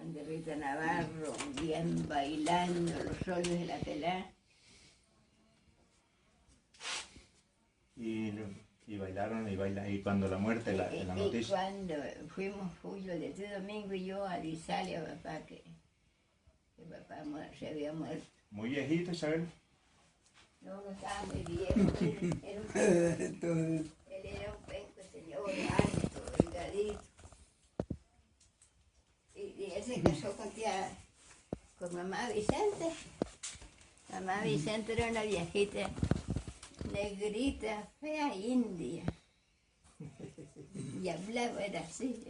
de Rita Navarro, bien bailando los solos de la pelá. Y bailaron y bailan. Y cuando la muerte, la noticia. Y cuando fuimos Julio de este domingo y yo a avisarle a papá que papá se había muerto. Muy viejito, Isabel. No, no estaba muy viejo. Era un penco. Él era un penco, señor, alto, delgadito. Y él se casó con mamá Vicente. Mamá Vicente era una viejita negrita, fea, india. Y hablaba, era así.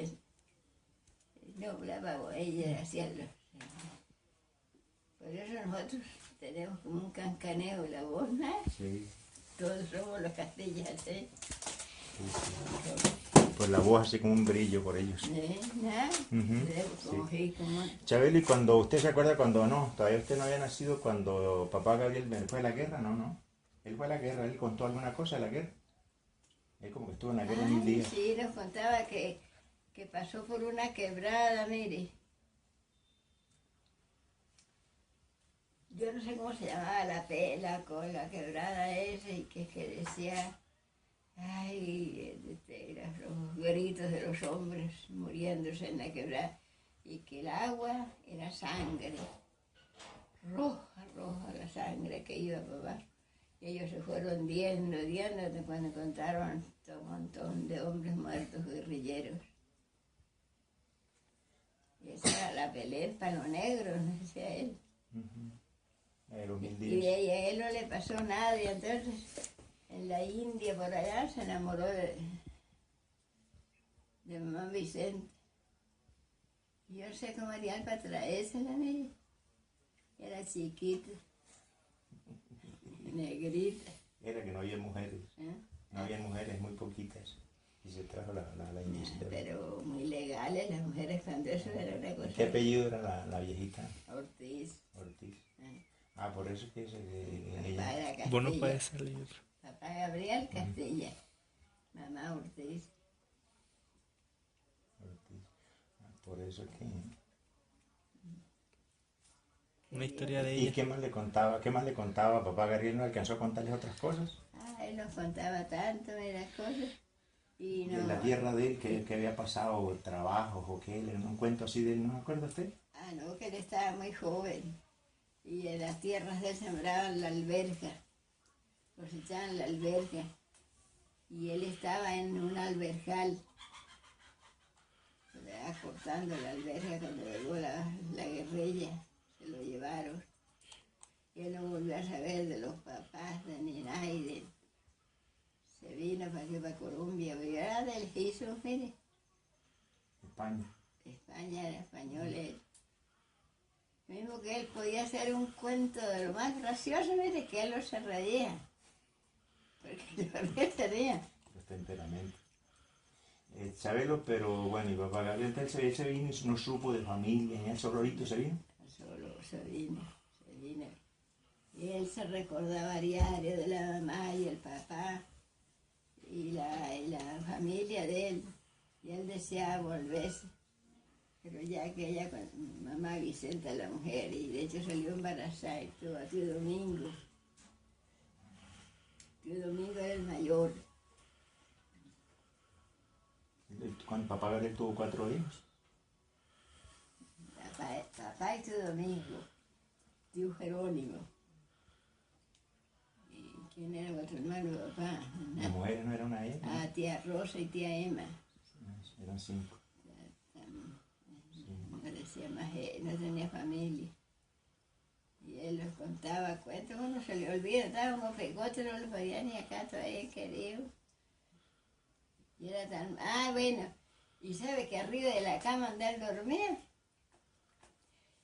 No hablaba, ella hacía los... Por eso nosotros tenemos como un cancaneo la voz, ¿no? Sí. Todos somos los castellanos, ¿eh? Pues la voz así como un brillo por ellos. Como Sí. como... Chabeli, cuando usted se acuerda cuando no, todavía usted no había nacido cuando papá Gabriel fue a la guerra, no. Él fue a la guerra, él contó alguna cosa de la guerra. Él como que estuvo en la guerra 1000 días. Sí, nos contaba que pasó por una quebrada, mire. Yo no sé cómo se llamaba la quebrada esa, y que decía, ay, los gritos de los hombres muriéndose en la quebrada, y que el agua era sangre, roja la sangre que iba a papá. Y ellos se fueron hundiendo cuando encontraron un montón de hombres muertos guerrilleros. Y esa era la pelea, el palo negro, no decía él. Y a él no le pasó nada, y entonces en la India por allá se enamoró de mamá Vicente. Y yo sé cómo harían para traérsela, mire. Era chiquita, negrita. Era que no había mujeres. No había mujeres, muy poquitas. Y se trajo la industria. Pero muy legales las mujeres cuando eso era una cosa. ¿Qué apellido era la viejita? Ortiz. Por eso es que Papá era Castilla. Vos no puedes salir. Papá Gabriel Castilla. Mamá Ortiz. Por eso es que... Una historia de ella. ¿Y qué más le contaba? Papá Gabriel no alcanzó a contarles otras cosas. Él nos contaba tanto de las cosas. Y no... De la tierra de él, que había pasado trabajos o qué, un cuento así de él, ¿no se acuerda usted? No, que él estaba muy joven. Y en las tierras de él sembraban la alberca. Cosechaban la alberca. Y él estaba en un albercal. Cortando la alberca cuando llegó la guerrilla. Se lo llevaron. Y él no volvió a saber de los papás ni nadie. Se vino para Colombia, pero era del Jesús, mire. España era español él. Mismo que él podía hacer un cuento de lo más gracioso, mire, que él no se reía. Porque todavía tenía. Los temperamentos. Chabelo, pero bueno, y papá Gabriel se vino y no supo de familia, ni solo ahorita se vino. Solo se vino. Y él se recordaba diario de la mamá y el papá y la familia de él. Y él deseaba volverse. Pero ya que ella con mamá Vicenta, la mujer, y de hecho salió embarazada y tuvo a tío Domingo. Tío Domingo era el mayor. Cuando papá Gabriel tuvo 4 hijos. Papá y tío Domingo, tío Jerónimo. ¿Y quién era otro hermano de papá? ¿La mujer no era una ella? Tía Rosa y tía Emma. Eran 5. No decía más, no tenía familia. Y él los contaba cuentos, uno se le olvida, estaba como pegote, no los podía ni acá todavía querido. Y era tan... bueno, y sabe que arriba de la cama donde él dormía,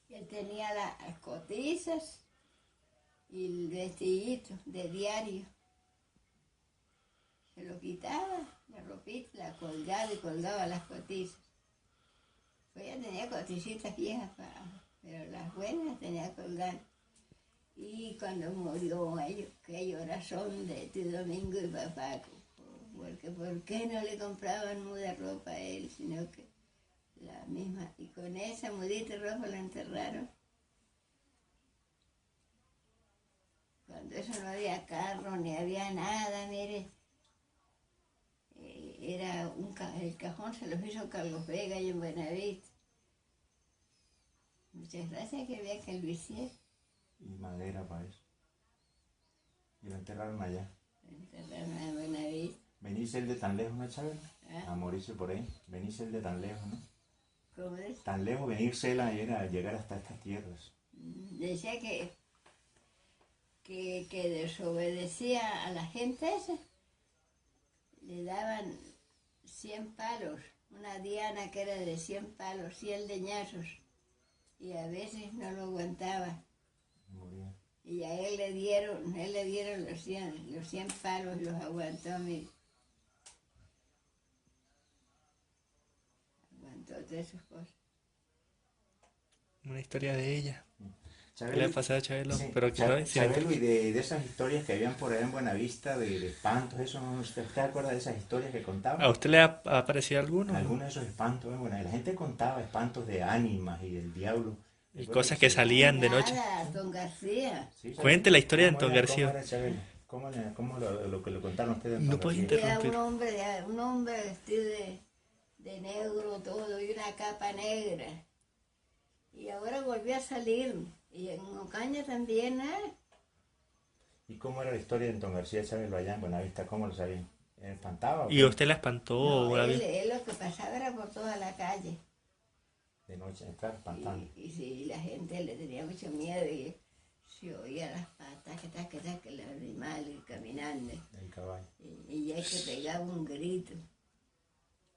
él tenía las cotizas y el vestidito de diario. Se lo quitaba, la ropita, la colgaba y colgaba las cotizas. Pues ella tenía coticitas viejas, pero las buenas tenía colgadas. Y cuando murió ellos, que llorazón de tío Domingo y papá, porque ¿por qué no le compraban muda ropa a él, sino que la misma, y con esa mudita roja lo enterraron. Cuando eso no había carro, ni había nada, mire. Era el cajón se los hizo Carlos Vega y en Buenavista. Muchas gracias que había que lo hiciera. Y madera para eso. Y lo enterraron allá. Lo enterraron en Buenavista. Venirse el de tan lejos, ¿no, Chabelo? ¿Ah? A morirse por ahí. Venirse el de tan lejos, ¿no? ¿Cómo es? Tan lejos venirse él era llegar hasta estas tierras. Decía que desobedecía a la gente esa. Le daban 100 palos, una diana que era de 100 palos, 100 leñazos, y a veces no lo aguantaba. Moría. Y a él le dieron los 100 palos y los aguantó, mire. Aguantó todas sus cosas. Una historia de ella. ¿Qué Chabelo, le ha pasado a Chabelo? sí, Pero que no, Chabelo, y de esas historias que habían por allá en Buenavista, de espantos, eso, ¿no? ¿Usted acuerda de esas historias que contaban? ¿A usted le ha parecido alguno? Algunos de esos espantos, bueno, la gente contaba espantos de ánimas y del diablo. Y cosas que salían de noche. Nada, don García. Sí, Cuente la historia de ¿Cómo Antón era- García. ¿Cómo era Chabelo? ¿Cómo lo que le contaron ustedes de No Antón puedes García? Era interrumpir. un hombre vestido de negro todo y una capa negra. Y ahora volvió a salir. Y en Ocaña también, ¿eh? ¿Y cómo era la historia de Antón García Chabelo allá en Buenavista? ¿Cómo lo sabían? ¿Espantaba o ¿Y qué? usted la espantó No, una vez? él lo que pasaba era por toda la calle. De noche, estar espantando. Y sí, la gente le tenía mucho miedo y se oía las patas, que el animal caminando. El caballo. Y ya que pegaba un grito,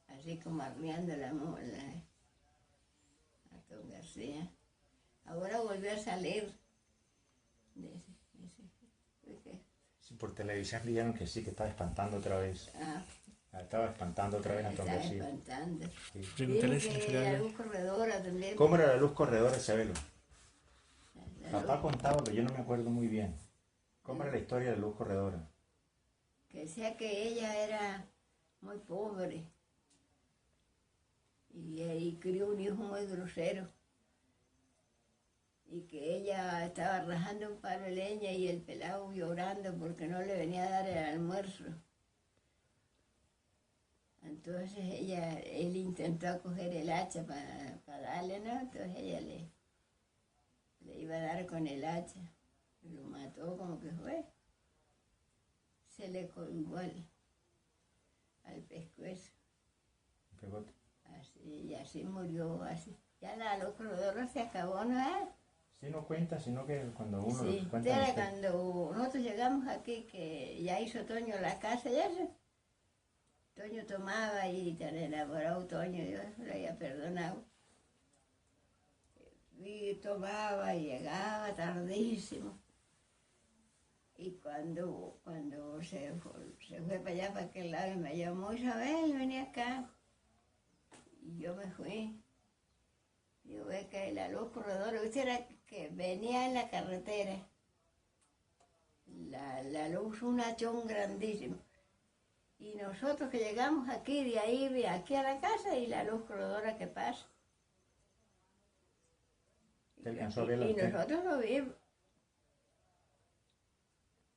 así como arreando la mola, a don García. Ahora volvió a salir. Sí, por televisión dijeron que sí, que estaba espantando otra vez. Ah, Estaba espantando otra vez a Antón estaba García. espantando. Sí. Pregúntale si Digo no se que le la habla. luz corredora también. ¿Cómo era la luz corredora Chabelo? La Papá luz, contaba, pero yo no me acuerdo muy bien. ¿Cómo era la historia de la luz corredora? que decía que ella era muy pobre y crió un hijo muy grosero. Y que ella estaba rajando un palo de leña y el pelado llorando porque no le venía a dar el almuerzo. Entonces él intentó coger el hacha para darle, ¿no? Entonces ella le iba a dar con el hacha. Y lo mató como que fue. Se le colgó al pescuezo. Pegó- Y así murió, así. Ya la locura se acabó, ¿no es? Sí, no cuenta, sino que cuando uno Sí, lo cuenta. era cuando nosotros llegamos aquí, que ya hizo Toño la casa y eso. Toño tomaba y tan enamorado Toño, yo lo había perdonado. Y tomaba y llegaba tardísimo. Y cuando se fue para allá, para aquel lado, y me llamó Isabel, venía acá. Y yo me fui. Yo ve que la luz corredora, usted era que venía en la carretera. La luz, un hachón grandísimo. Y nosotros que llegamos aquí, de ahí, aquí a la casa, y la luz corredora que pasa. ¿Te alcanzó a verla Y usted? nosotros lo vimos.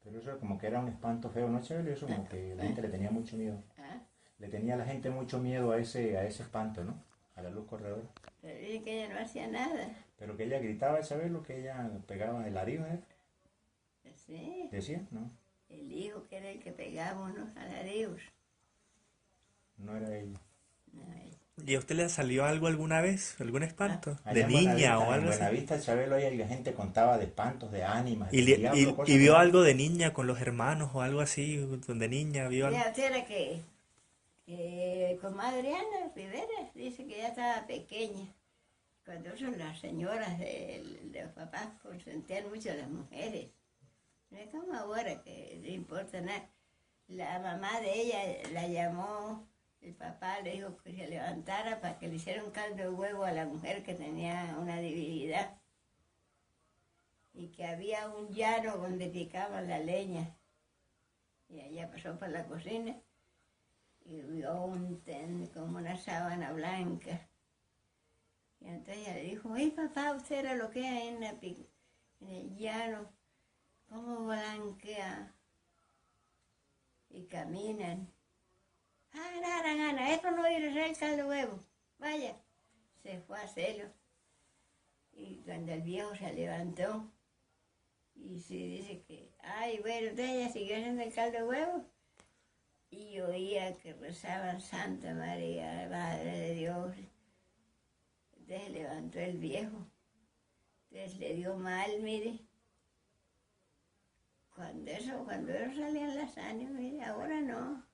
Pero eso como que era un espanto feo, ¿no, Chabelo? Eso como que la gente le tenía mucho miedo. ¿Ah? Le tenía a la gente mucho miedo a ese espanto, ¿no? A la luz corredora. Pero dice que ella no hacía nada. Pero que ella gritaba, Chabelo, que ella pegaba el alarido, ¿eh? Sí, Decía, ¿no? el hijo que era el que pegamos los alaridos. No era ella. No, ¿Y a usted le salió algo alguna vez? ¿Algún espanto? Allá ¿De en niña Buenavista, o algo en así? Buenavista, Chabelo, ahí la gente contaba de espantos, de ánimas, ¿Y, del diablo, cosas vio de- algo de niña con los hermanos o algo así? ¿De niña vio algo? ya usted era que comadre Ana Rivera dice que ya estaba pequeña. Cuando son las señoras de los papás consentían mucho a las mujeres. No es como ahora que no importa nada. La mamá de ella la llamó, el papá le dijo que se levantara para que le hiciera un caldo de huevo a la mujer que tenía una debilidad. Y que había un llano donde picaban la leña. Y ella pasó por la cocina y vio como una sábana blanca. Y oí papá, usted era lo que hay en el llano, cómo blanquea y caminan. Ana, esto no ir a hacer el caldo de huevo, vaya. Se fue a hacerlo. Y cuando el viejo se levantó, y se dice que, ay, bueno, entonces ella siguió haciendo el caldo de huevo. Y oía que rezaban Santa María, Madre de Dios. Entonces levantó el viejo. Entonces le dio mal, mire. Cuando eso salían las ánimas, mire, ahora no.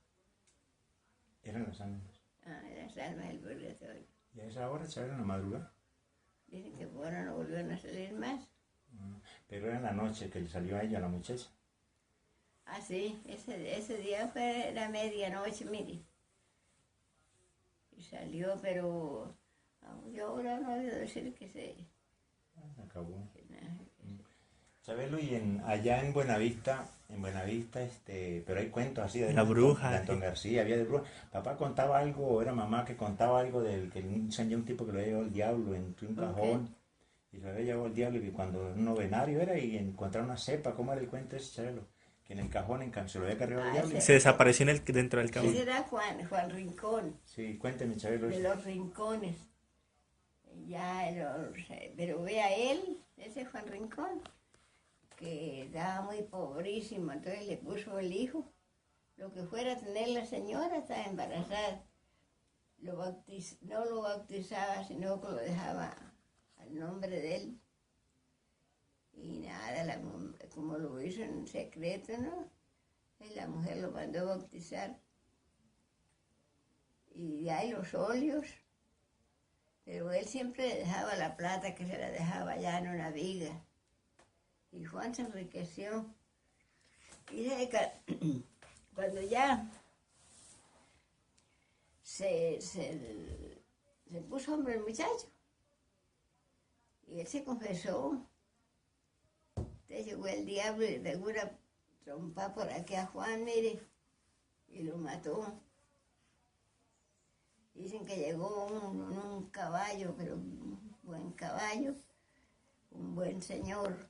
Eran las ánimas. Las almas del purgatorio. ¿Y a esa hora salen en la madrugada? Dicen que ahora no volvieron a salir más. Pero era en la noche que le salió a ella, a la muchacha. Ah, sí, ese día fue la medianoche, mire. Y salió, pero yo ahora no he oído decir que se Acabó. que nada. ¿Sabes, Luis? Allá en Buenavista, pero hay cuentos así de La bruja. de Antón García, había de bruja. Papá contaba algo, o era mamá que contaba algo del que un tipo que lo había llevado el diablo en un cajón. Y lo había llevado el diablo y cuando un novenario era y encontraron una cepa. ¿Cómo era el cuento ese, chabelo? Que en el cajón se lo había cargado el diablo. Se desapareció dentro del cajón. Ese era Juan Rincón, Sí, cuénteme, chabelo. de los rincones. Pero ve a él, ese Juan Rincón, que estaba muy pobrísimo, entonces le puso el hijo, lo que fuera a tener la señora, estaba embarazada. No lo bautizaba, sino que lo dejaba al nombre de él. Y nada, como lo hizo en secreto, ¿no? Y la mujer lo mandó a bautizar. Y de ahí los óleos. Pero él siempre le dejaba la plata que se la dejaba allá en una viga. Y Juan se enriqueció. Y cuando ya se puso hombre el muchacho, y él se confesó. Entonces llegó el diablo y le pegó una trompa por aquí a Juan, mire, y lo mató. Dicen que llegó un caballo, pero un buen caballo, un buen señor.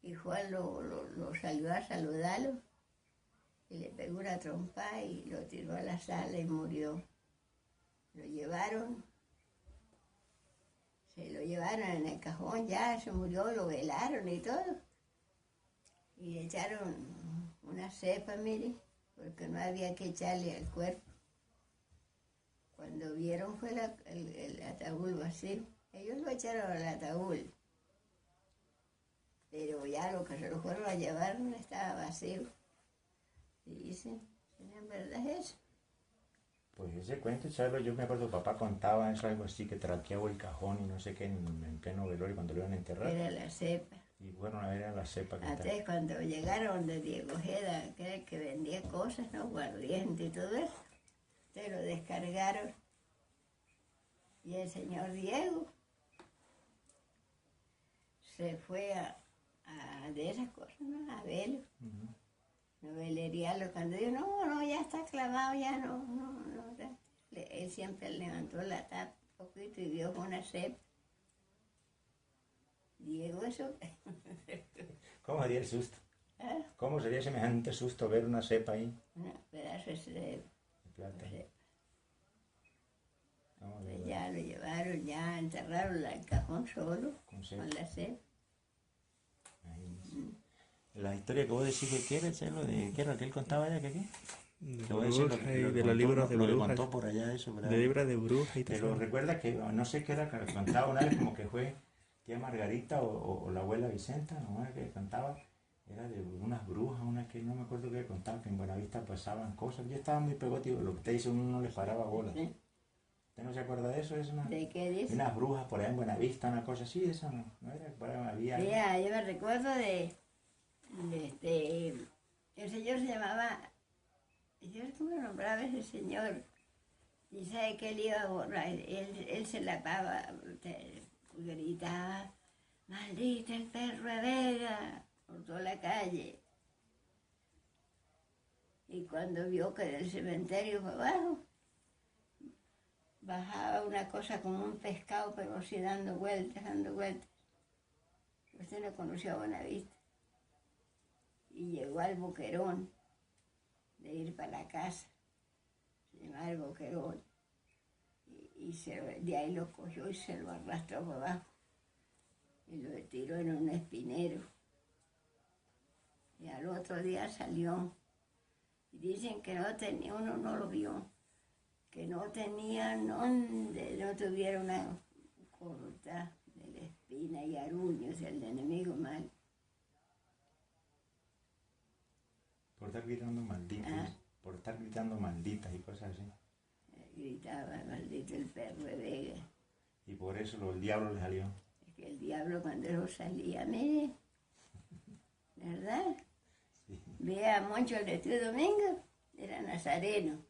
Y Juan lo salió a saludarlo y le pegó una trompa y lo tiró a la sala y murió. Lo llevaron, se lo llevaron en el cajón, ya se murió, lo velaron y todo. Y le echaron una cepa, mire, porque no había que echarle al cuerpo. Cuando vieron fue el ataúd vacío. Ellos lo echaron al ataúd. Pero ya lo que se lo fueron a llevar no estaba vacío. Y dicen, ¿en verdad es eso? Pues ese cuento, ¿sabes? Yo me acuerdo, papá contaba eso, algo así, que traqueaba el cajón y no sé qué, en pleno velorio cuando lo iban a enterrar. Era la cepa. Y bueno, a ver, era la cepa que estaba. Antes cuando llegaron de Diego Ojeda, que era el que vendía cosas, ¿no? Guardiente y todo eso, se lo descargaron. Y el señor Diego se fue de esas cosas, ¿no? A verlo. Novelería, cuando dijo, no, ya está clavado, ya no. Él siempre levantó la tapa un poquito y vio con una cepa. Diego, eso. ¿Cómo sería el susto? ¿Ah? ¿Cómo sería semejante susto ver una cepa ahí? Un pedazo de cepa. De plata. Entonces ya lo llevaron, ya enterraron el cajón solo, Con cepa. con la cepa. La historia que vos decís que ¿qué era, Chelo? ¿Qué era lo que él contaba allá? ¿Qué? De Te voy a decir brujas y que de los contó, libros de lo que brujas. contó por allá eso, ¿verdad? De libros de brujas y todo Pero eso. recuerda que, no sé qué era que contaba una vez, como que fue tía Margarita o la abuela Vicenta, ¿no? Que contaba, era de unas brujas, una que no me acuerdo qué contaba, que en Buenavista pasaban cosas. Yo estaba muy pegótico, lo que usted dice, uno no le paraba bola. ¿Sí? ¿Usted no se acuerda de eso? ¿De qué dice? Unas brujas por allá en Buenavista, una cosa así, eso no era, por ahí había. Mira, yo me recuerdo el señor se llamaba, yo cómo lo nombraba ese señor, y sabe que él iba a borrar, él se lapaba, gritaba, maldita el perro de Vega, por toda la calle. Y cuando vio que del cementerio para abajo, bajaba una cosa como un pescado, pero así dando vueltas, dando vueltas. Usted no conoció a Buenavista. Y llegó al Boquerón de ir para la casa, se llamaba el Boquerón. De ahí lo cogió y se lo arrastró para abajo. Y lo tiró en un espinero. Y al otro día salió. Y dicen que no tenía, uno no lo vio, que no tenía donde no tuviera una corta de la espina y aruños, el enemigo mal. Por estar gritando malditas, Ah. por estar gritando malditas y cosas así. Gritaba, maldito el perro de Vega. Y por eso el diablo le salió. Es que el diablo cuando lo salía, mire, ¿verdad? Sí. Vea a Moncho el de Tío Domingo, era nazareno.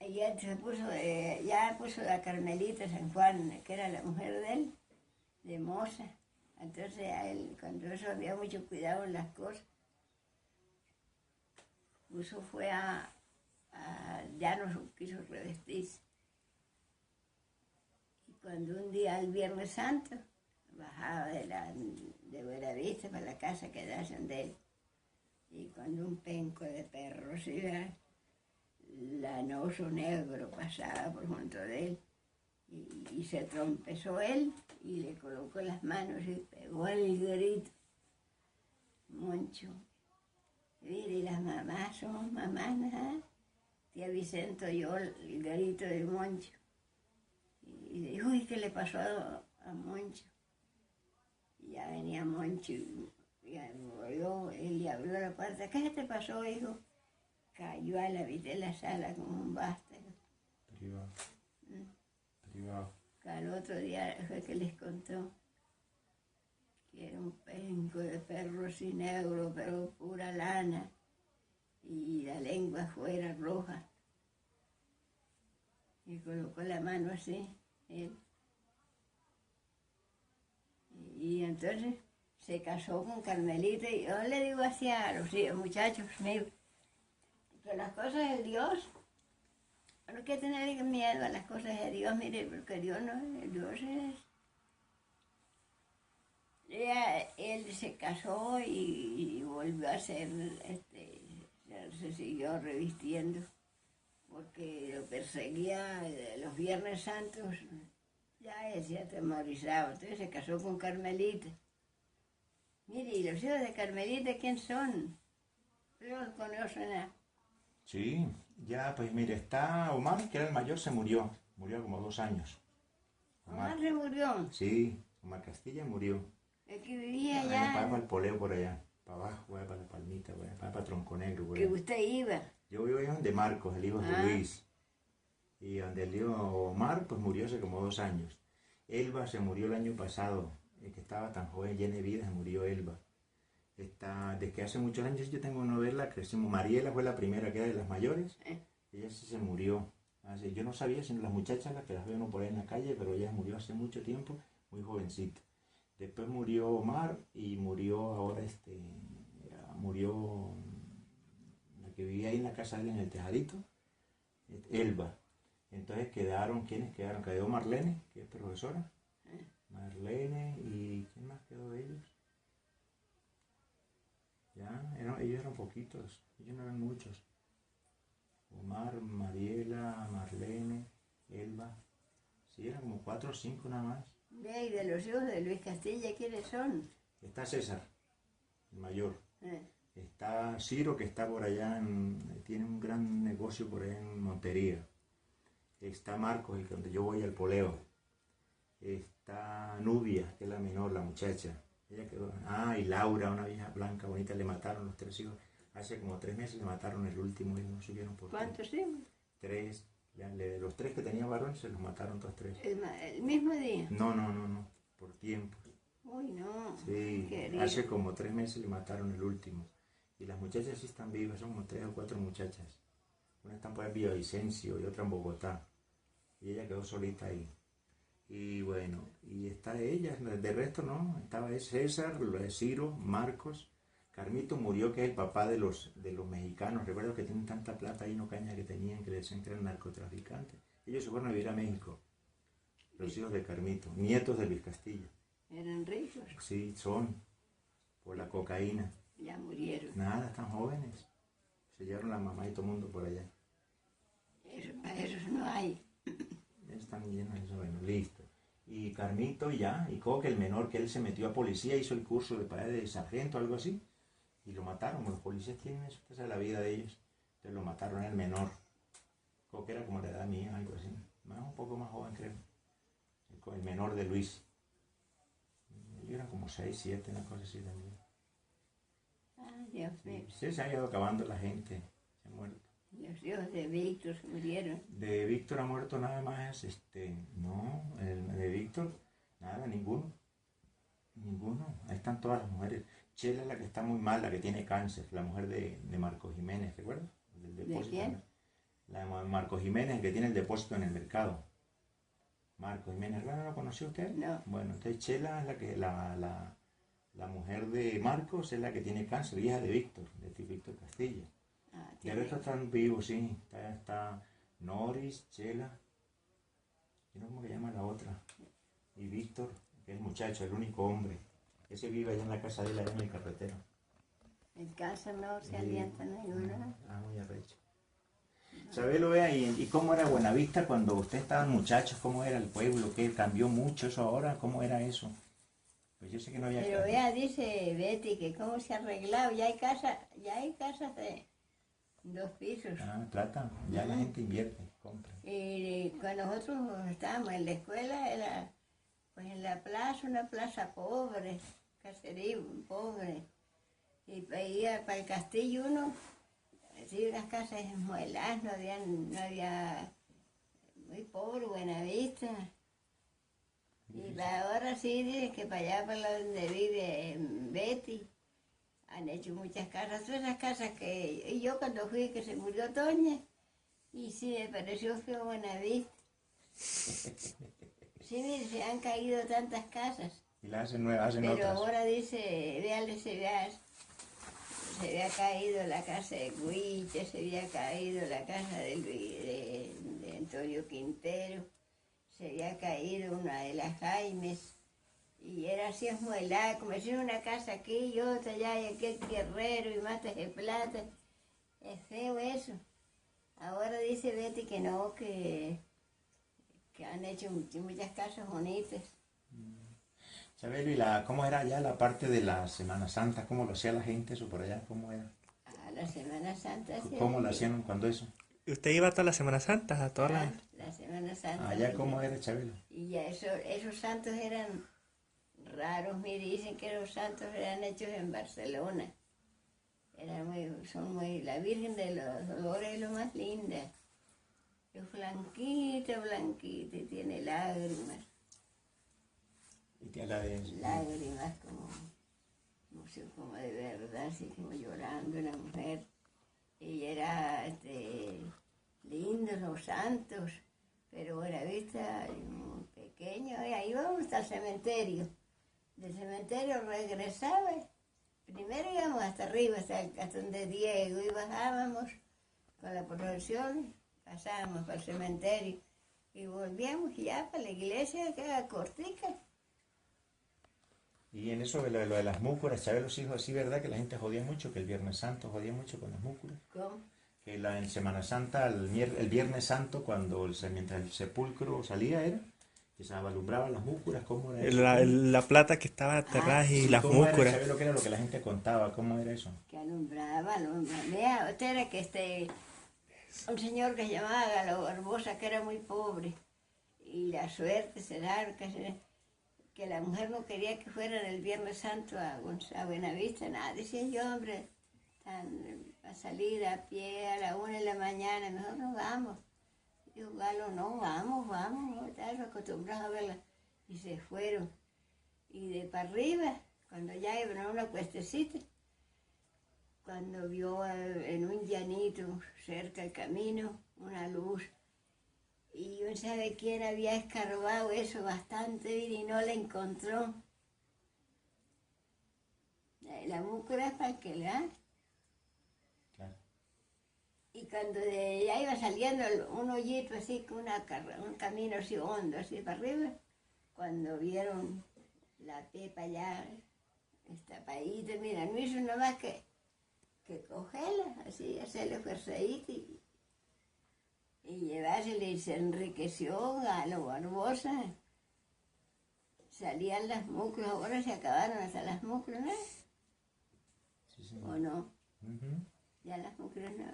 Y ya puso a Carmelita San Juan, que era la mujer de él, de moza. Entonces a él, cuando eso había mucho cuidado en las cosas, fue ya no quiso revestirse. Y cuando un día, el Viernes Santo, bajaba de Buenavista para la casa que hacen de él, y cuando un penco de perros iba, lanoso negro pasaba por junto de él, y se trompezó él, y le colocó las manos y pegó el grito. Moncho. Mire, las mamás somos mamás, ¿no? Tía Vicente oyó el grito de Moncho. Y dijo, uy, ¿qué le pasó a Moncho? Y ya venía Moncho y abrió, él le abrió la puerta. ¿Qué te pasó, hijo? Cayó a la mitad de la sala como un vástago. Privado. Privado. Al otro día fue que les contó que era un penco de perro así negro, pero pura lana, y la lengua fuera roja. Y colocó la mano así, él. Y entonces se casó con Carmelita, y yo le digo así a los muchachos míos, que las cosas de Dios, no hay que tener miedo a las cosas de Dios, mire, porque Dios no es, Dios es. Él se casó y volvió a ser, se siguió revistiendo, porque lo perseguía los Viernes Santos, ya él se atemorizaba, entonces se casó con Carmelita. Mire, ¿y los hijos de Carmelita quién son? Yo no los conozco nada. Sí, ya, pues mire, está Omar, que era el mayor, se murió. Murió como 2 años. Omar se murió, Sí, Omar Castilla murió. el que vivía Para allá, el poleo por allá. Para abajo, para la palmita, para Tronco Negro. Por que allá. usted iba. Yo vivo ahí donde Marcos, el hijo de Ah. Luis. Y donde el hijo Omar, pues murió hace como 2 años. Elba se murió el año pasado. El que estaba tan joven, llena de vida, se murió Elba. Desde que hace muchos años yo tengo una novela, crecimos. Mariela fue la primera que era de las mayores. Ella sí se murió. Yo no sabía, sino las muchachas, las que las veo uno por ahí en la calle, pero ella murió hace mucho tiempo, muy jovencita. Después murió Omar y murió ahora murió la que vivía ahí en la casa de él en el tejadito, Elba. Entonces ¿quiénes quedaron? Quedó Marlene, que es profesora. Marlene, ¿y quién más quedó de ellos? Ya, ellos eran poquitos, ellos no eran muchos. Omar, Mariela, Marlene, Elba. Sí, eran como 4 o 5 nada más. Ve, y de los hijos de Luis Castilla, ¿quiénes son? Está César, el mayor. Está Ciro, que está por allá, tiene un gran negocio por allá en Montería. Está Marcos, el que donde yo voy al poleo. Está Nubia, que es la menor, la muchacha. Ella quedó. Y Laura, una vieja blanca, bonita, le mataron los 3 hijos. Hace como 3 meses le mataron el último y no supieron por qué. ¿Cuántos hijos? 3. Los 3 que tenía varones se los mataron todos 3. El mismo día. No, por tiempo. Uy, no. Sí, Querido. hace como 3 meses le mataron el último. Y las muchachas sí están vivas, son como 3 o 4 muchachas. Una está por ahí en Villavicencio y otra en Bogotá. Y ella quedó solita ahí. Y bueno, y está ella, de resto no, estaba César, Ciro, Marcos. Carmito murió, que es el papá de los mexicanos. Recuerdo que tienen tanta plata ahí, no caña que tenían, que le decían que eran narcotraficantes. Ellos se fueron a vivir a México, los hijos de Carmito, nietos de Luis Castillo. Eran ricos, Sí, son, por la cocaína. ya murieron. Nada, están jóvenes. Se llevaron la mamá y todo el mundo por allá. Para esos no hay. Ya están llenos de eso, bueno, listo. Y Carmito ya, y Coque, el menor, que él se metió a policía, hizo el curso de sargento, algo así, y lo mataron. Los policías tienen eso, esa es la vida de ellos. Entonces lo mataron el menor. Coque era como la edad mía, algo así. Un poco más joven, creo. El menor de Luis. Ellos eran como 6, 7, una cosa así también. Ah, Dios mío. Sí, se ha ido acabando la gente. Se ha muerto. Los hijos de Víctor se murieron. De Víctor ha muerto nada más, no, de Víctor, nada, ninguno. Ninguno. Ahí están todas las mujeres. Chela es la que está muy mal, la que tiene cáncer, la mujer de Marco Jiménez, ¿te acuerdas? Del depósito. ¿De quién? La de Marco Jiménez, que tiene el depósito en el mercado. Marco Jiménez, ¿no lo conoció usted? No. Bueno, entonces Chela es la que, la mujer de Marcos es la que tiene cáncer, hija de Víctor, de Víctor Castillo. Ah, Y el resto están vivos, sí. Está Noris, Chela, y no sé cómo se llama la otra. Y Víctor, que es el muchacho, el único hombre. Ese vive allá en la casa de él, allá en el carretero. En casa no se alienta ninguno. Ah, muy arrecho. Sabelo, vea, ¿y cómo era Buenavista cuando usted estaban muchachos? ¿Cómo era el pueblo? ¿Qué cambió mucho eso ahora? ¿Cómo era eso? Pues yo sé que no había Pero vea, dice Betty que cómo se ha arreglado. Ya hay casas de 2 pisos. Ah, trata, ya la gente invierte, compra. Y cuando nosotros estábamos en la escuela era pues en la plaza, una plaza pobre, caserío pobre. Y para ir para el castillo uno, así unas casas esmueladas, no había muy pobre, Buenavista. Y para ahora sí, dice que para allá, para donde vive Betty, han hecho muchas casas. Todas esas casas que y yo cuando fui, que se murió Toña, y sí, me pareció feo Buenavista. Sí, mire, se han caído tantas casas. Y la hacen nuevas, hacen Pero otras. ahora dice, véale, se había caído la casa de Huiche, se había caído la casa de Antonio Quintero, se había caído una de las Jaimes, y era así esmuelada, como si una casa aquí y otra allá, y aquel guerrero y matas de plata. Es feo eso. Ahora dice Betty que no, que han hecho muchas casas bonitas. Sabelo, ¿y cómo era allá la parte de la Semana Santa? ¿Cómo lo hacía la gente eso por allá? ¿Cómo era? A la Semana Santa. ¿Cómo lo hacían cuando eso? ¿Usted iba a toda la Semana Santa? A todas las... La Semana Santa. Allá, ¿cómo era, Chabelo? Y ya esos santos eran raros. Me dicen que los santos eran hechos en Barcelona. La Virgen de los Dolores es lo más linda. Es blanquita, blanquita, y tiene lágrimas. Y tiene la de... Lágrimas no sé, como de verdad, así como llorando la mujer. Y era lindos los santos, pero Buenavista muy pequeño. Y ahí íbamos hasta el cementerio. Del cementerio regresaba. Primero íbamos hasta arriba, hasta donde Diego, y bajábamos con la procesión, pasábamos para el cementerio y volvíamos ya para la iglesia, que era cortica. Y en eso, lo de las músculas, Chabelo, sí, sí, ¿verdad? Que la gente jodía mucho, que el Viernes Santo jodía mucho con las músculas. ¿Cómo? Que en Semana Santa, el Viernes Santo, mientras el sepulcro salía, era que se alumbraban las músculas, ¿cómo era eso? La plata que estaba aterrada y Sí, las ¿cómo era, músculas. Chabelo? ¿Qué era lo que la gente contaba? ¿Cómo era eso? Que alumbraba. Vea, usted era que un señor que se llamaba Galo Barbosa, que era muy pobre, y la suerte será que la mujer no quería que fueran el Viernes Santo a Buenavista, nada, decía yo, hombre, a salir a pie a la 1 de la mañana, mejor no vamos. Digo, Galo, no, vamos, estamos acostumbrados a verla. Y se fueron. Y de para arriba, cuando ya iban a una cuestecita, cuando vio en un llanito cerca del camino una luz, y yo sabe quién había escarbado eso bastante bien y no la encontró. La múscula es para que le haga. Claro. Y cuando ya iba saliendo un hoyito así, con un camino así hondo, así para arriba, cuando vieron la pepa ya estapadita, mira, no hizo nada más que cogerla, así, hacerle fuercadita y llevársela y se enriqueció a lo Barbosa. Salían las muclas, ahora se acabaron hasta las muclas, ¿no? Sí, señor. ¿O no? Ujú. Ya las muclas no,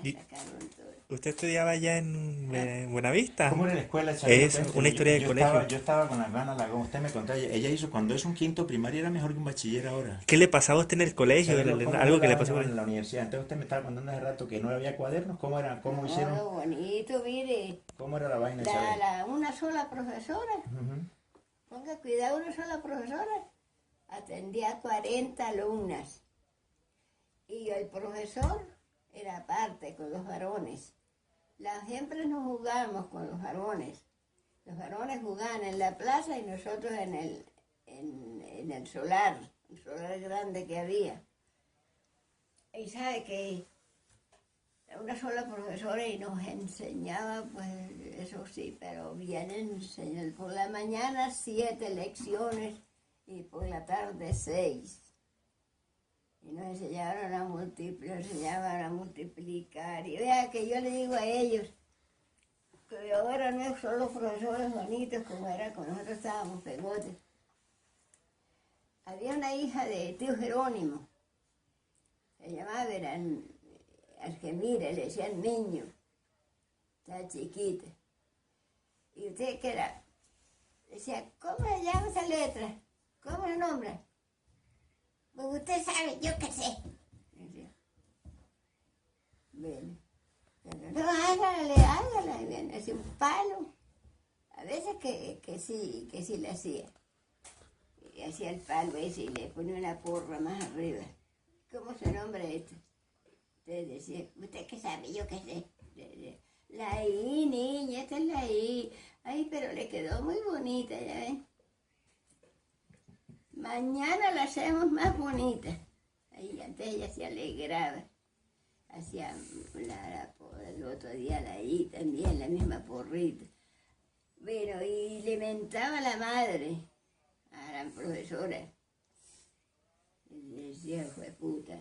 Y- las sacaron todas. ¿Usted estudiaba allá en Buenavista? ¿Cómo era la escuela, Chabelo? Es una Cuénteme. historia de colegio. Yo estaba con la Rana Lagón, usted me contó, ella hizo, cuando es un quinto primaria era mejor que un bachiller ahora. ¿Qué le pasaba a usted en el colegio? Chabelo, ¿cómo fue Algo que la le vaina pasó por en ahí. la universidad? Entonces usted me estaba contando hace rato que no había cuadernos, ¿cómo era? ¿Cómo No, hicieron? bonito, mire, ¿Cómo era la vaina, Chabelo? una sola profesora, Ujú. ponga cuidado, una sola profesora, atendía a 40 alumnas. Y el profesor era aparte con los varones. Las hembras no jugábamos con los varones. Los varones jugaban en la plaza y nosotros en el solar, el solar grande que había. Y sabe que una sola profesora y nos enseñaba, pues eso sí, pero bien enseñar. Por la mañana 7 lecciones y por la tarde 6. Y nos enseñaban a multiplicar. Y vea que yo le digo a ellos que ahora no son los profesores bonitos como era cuando nosotros estábamos pegotes. Había una hija de tío Jerónimo, se llamaba Argemira, le decían niño, estaba chiquita. Y usted que era, decía, ¿cómo se llama esa letra? ¿Cómo se nombra? Pues usted sabe, yo qué sé. Decía, bueno, pero no, hágala, y bien, hacía un palo. A veces que sí le hacía. Y hacía el palo ese y le ponía una porra más arriba. ¿Cómo se nombra esto? Usted decía, ¿usted qué sabe? Yo qué sé. La I, niña, esta es la I. Ay, pero le quedó muy bonita, ya ven. Mañana la hacemos más bonita. Ahí antes ella se alegraba. Hacía el otro día la I también, la misma porrita. Bueno, y le mentaba a la madre, a la profesora. Le decía, hijo de puta.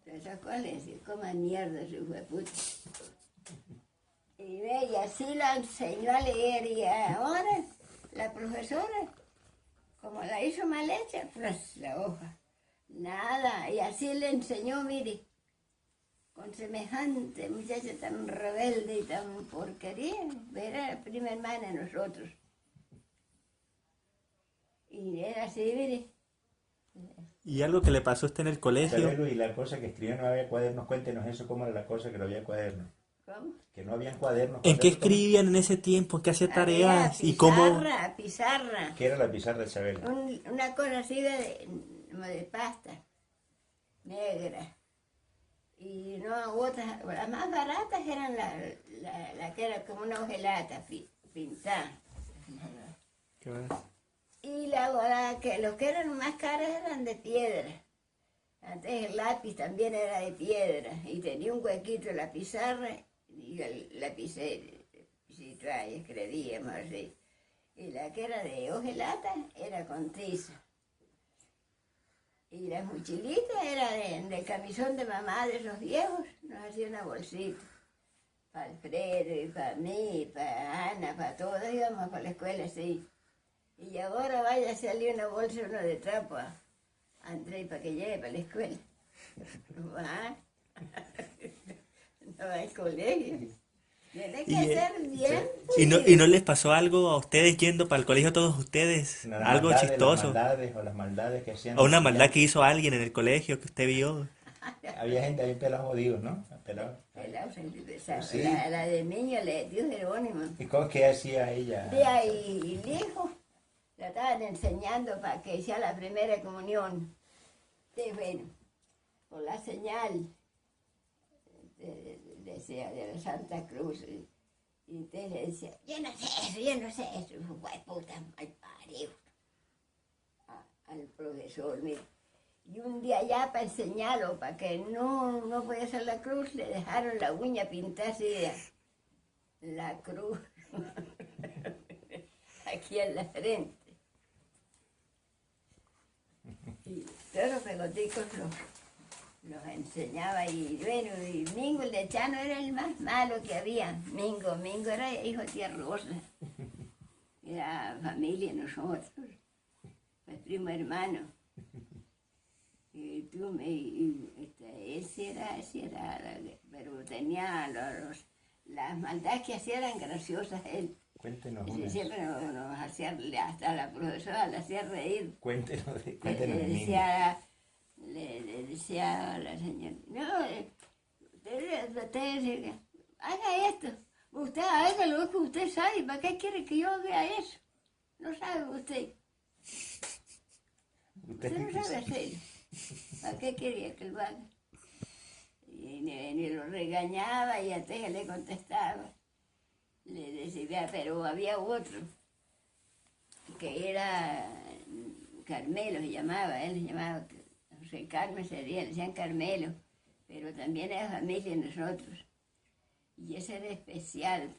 Todas esas cosas le decía, coma mierda su hijo de puta. Y ve, y así la enseñó a leer. Y ahora la profesora, como la hizo mal hecha, pues la hoja. Nada, y así le enseñó, mire, con semejante muchacha tan rebelde y tan porquería. Era la prima hermana de nosotros. Y era así, mire. ¿Y algo que le pasó a usted en el colegio? Chabelo, y la cosa que escribió no había cuadernos, cuéntenos eso, ¿cómo era la cosa que no había cuadernos? ¿Cómo? Que no habían cuadernos. ¿En qué ¿cómo? escribían en ese tiempo? ¿En qué hacía Había tareas? ¿Y cómo? pizarra. ¿Qué era la pizarra, Chabelo? Una cosa así como de pasta, negra. Y no, otras, las más baratas eran la que era como una hojelata pintada. Qué bueno. Y los que eran más caras eran de piedra. Antes el lápiz también era de piedra y tenía un huequito en la pizarra y el lapicero, si trae, escribíamos así. Y la que era de hojelata era con tiza. Y la mochilita era del camisón de mamá de esos viejos, nos hacía una bolsita. Para Alfredo y para mí, para Ana, para todos, íbamos para la escuela así. Y ahora vaya a salir una bolsa uno de trapo a Andrés para que lleve para la escuela. No va. No va al colegio. Tiene que Y, ser bien. ¿Y no les pasó algo a ustedes yendo para el colegio a todos ustedes? Las Algo maldades, chistoso. las maldades que hacían O los una maldad que estudiantes. hizo alguien en el colegio que usted vio. Había gente ahí pelados jodidos, ¿no? Pelados. Sí. La de niño le dio Jerónimo. ¿Y qué hacía ella? De ahí el hijo la estaban enseñando para que hiciera la primera comunión. Sí, bueno, por la señal de la Santa Cruz. Y entonces le decía, yo no sé eso, hijo de puta, mal parido. Al profesor, mire. Y un día ya para enseñarlo, para que no podía hacer la cruz, le dejaron la uña pintada así de la cruz aquí en la frente. Y todos los pegoticos los enseñaba y bueno, y Mingo el de Chano era el más malo que había. Mingo era hijo de tía Rosa, era familia de nosotros, pues primo hermano. Y él sí era, pero tenía las maldades que hacía eran graciosas él. Cuéntenos Y una. siempre nos hacía, hasta la profesora le hacía reír. Cuéntenos Le de Mingo. le decía a la señora, no, usted haga esto. Usted haga lo que usted sabe. ¿Para qué quiere que yo haga eso? No sabe usted. Usted no sabe hacerlo. ¿Para qué quería que lo haga? Y ni lo regañaba y antes le contestaba. Le decía, pero había otro que era Carmelo, se llamaba, él se llamaba José Carmen sería, le decían Carmelo, pero también era familia de nosotros. Y ese era especial.